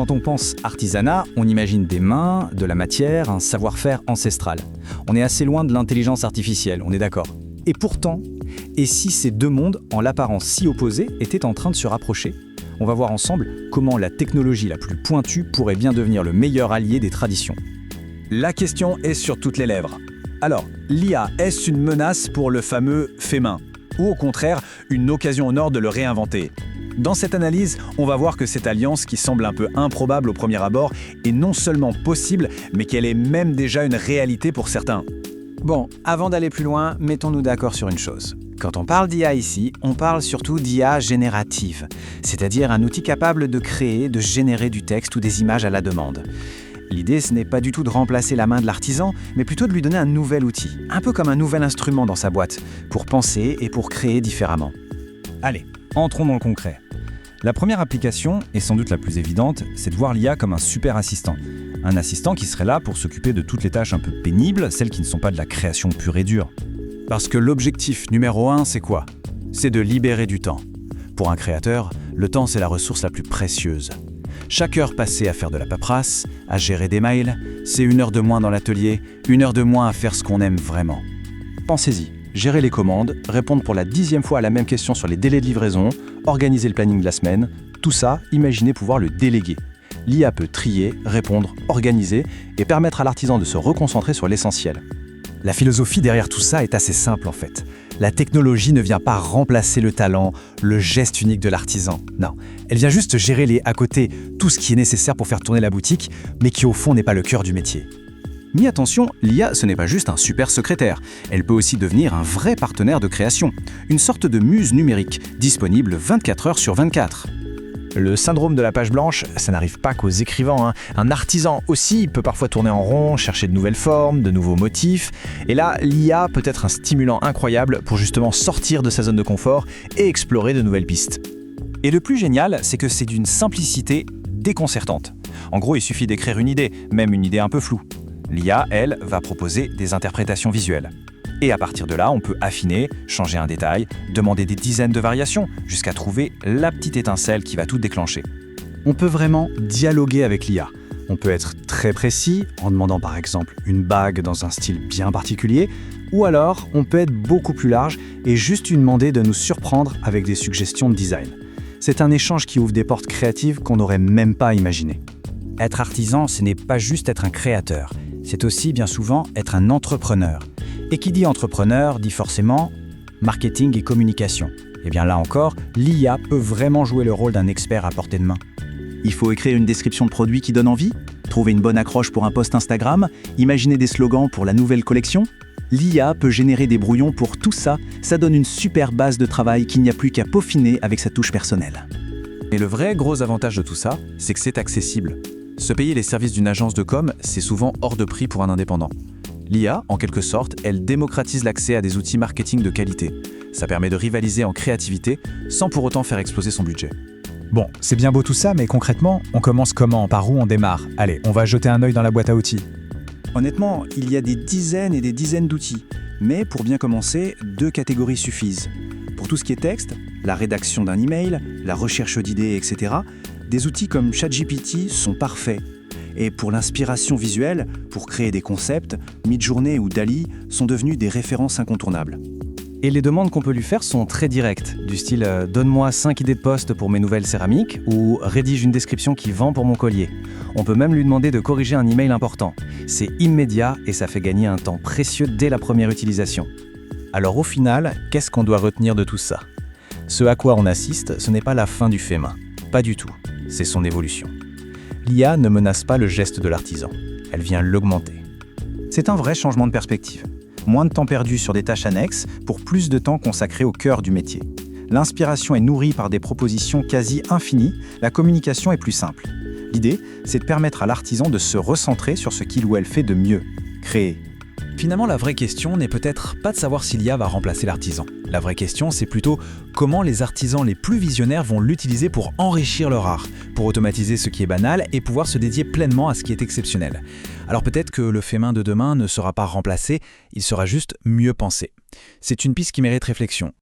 Quand on pense artisanat, on imagine des mains, de la matière, un savoir-faire ancestral. On est assez loin de l'intelligence artificielle, on est d'accord. Et pourtant, et si ces deux mondes, en l'apparence si opposés, étaient en train de se rapprocher? On va voir ensemble comment la technologie la plus pointue pourrait bien devenir le meilleur allié des traditions. La question est sur toutes les lèvres. Alors, l'IA, est-ce une menace pour le fameux fait main? Ou au contraire, une occasion en or de le réinventer? Dans cette analyse, on va voir que cette alliance, qui semble un peu improbable au premier abord, est non seulement possible, mais qu'elle est même déjà une réalité pour certains. Bon, avant d'aller plus loin, mettons-nous d'accord sur une chose. Quand on parle d'IA ici, on parle surtout d'IA générative, c'est-à-dire un outil capable de créer, de générer du texte ou des images à la demande. L'idée, ce n'est pas du tout de remplacer la main de l'artisan, mais plutôt de lui donner un nouvel outil, un peu comme un nouvel instrument dans sa boîte, pour penser et pour créer différemment. Allez, entrons dans le concret. La première application, et sans doute la plus évidente, c'est de voir l'IA comme un super assistant. Un assistant qui serait là pour s'occuper de toutes les tâches un peu pénibles, celles qui ne sont pas de la création pure et dure. Parce que l'objectif numéro 1, c'est quoi? C'est de libérer du temps. Pour un créateur, le temps, c'est la ressource la plus précieuse. Chaque heure passée à faire de la paperasse, à gérer des mails, c'est 1 heure de moins dans l'atelier, 1 heure de moins à faire ce qu'on aime vraiment. Pensez-y, gérer les commandes, répondre pour la 10e fois à la même question sur les délais de livraison, organiser le planning de la semaine, tout ça, imaginez pouvoir le déléguer. L'IA peut trier, répondre, organiser et permettre à l'artisan de se reconcentrer sur l'essentiel. La philosophie derrière tout ça est assez simple en fait. La technologie ne vient pas remplacer le talent, le geste unique de l'artisan. Non, elle vient juste gérer les à côté, tout ce qui est nécessaire pour faire tourner la boutique, mais qui au fond n'est pas le cœur du métier. Mais attention, l'IA, ce n'est pas juste un super secrétaire. Elle peut aussi devenir un vrai partenaire de création, une sorte de muse numérique, disponible 24 heures sur 24. Le syndrome de la page blanche, ça n'arrive pas qu'aux écrivains. Un artisan aussi peut parfois tourner en rond, chercher de nouvelles formes, de nouveaux motifs. Et là, l'IA peut être un stimulant incroyable pour justement sortir de sa zone de confort et explorer de nouvelles pistes. Et le plus génial, c'est que c'est d'une simplicité déconcertante. En gros, il suffit d'écrire une idée, même une idée un peu floue. L'IA, elle, va proposer des interprétations visuelles. Et à partir de là, on peut affiner, changer un détail, demander des dizaines de variations, jusqu'à trouver la petite étincelle qui va tout déclencher. On peut vraiment dialoguer avec l'IA. On peut être très précis, en demandant par exemple une bague dans un style bien particulier, ou alors on peut être beaucoup plus large et juste lui demander de nous surprendre avec des suggestions de design. C'est un échange qui ouvre des portes créatives qu'on n'aurait même pas imaginées. Être artisan, ce n'est pas juste être un créateur, c'est aussi bien souvent être un entrepreneur. Et qui dit entrepreneur dit forcément marketing et communication. Et bien là encore, l'IA peut vraiment jouer le rôle d'un expert à portée de main. Il faut écrire une description de produit qui donne envie, trouver une bonne accroche pour un post Instagram, imaginer des slogans pour la nouvelle collection. L'IA peut générer des brouillons pour tout ça, ça donne une super base de travail qu'il n'y a plus qu'à peaufiner avec sa touche personnelle. Et le vrai gros avantage de tout ça, c'est que c'est accessible. Se payer les services d'une agence de com, c'est souvent hors de prix pour un indépendant. L'IA, en quelque sorte, elle démocratise l'accès à des outils marketing de qualité. Ça permet de rivaliser en créativité sans pour autant faire exploser son budget. Bon, c'est bien beau tout ça, mais concrètement, on commence comment? Par où on démarre? Allez, on va jeter un œil dans la boîte à outils. Honnêtement, il y a des dizaines et des dizaines d'outils. Mais pour bien commencer, 2 catégories suffisent. Pour tout ce qui est texte, la rédaction d'un email, la recherche d'idées, etc., des outils comme ChatGPT sont parfaits. Et pour l'inspiration visuelle, pour créer des concepts, Midjourney ou DALL-E sont devenus des références incontournables. Et les demandes qu'on peut lui faire sont très directes, du style « Donne-moi 5 idées de poste pour mes nouvelles céramiques » ou « Rédige une description qui vend pour mon collier ». On peut même lui demander de corriger un email important. C'est immédiat et ça fait gagner un temps précieux dès la première utilisation. Alors au final, qu'est-ce qu'on doit retenir de tout ça? Ce à quoi on assiste, ce n'est pas la fin du fait main. Pas du tout, c'est son évolution. L'IA ne menace pas le geste de l'artisan, elle vient l'augmenter. C'est un vrai changement de perspective. Moins de temps perdu sur des tâches annexes pour plus de temps consacré au cœur du métier. L'inspiration est nourrie par des propositions quasi infinies, la communication est plus simple. L'idée, c'est de permettre à l'artisan de se recentrer sur ce qu'il ou elle fait de mieux, créer. Finalement, la vraie question n'est peut-être pas de savoir si l'IA va remplacer l'artisan. La vraie question, c'est plutôt comment les artisans les plus visionnaires vont l'utiliser pour enrichir leur art, pour automatiser ce qui est banal et pouvoir se dédier pleinement à ce qui est exceptionnel. Alors peut-être que le fait main de demain ne sera pas remplacé, il sera juste mieux pensé. C'est une piste qui mérite réflexion.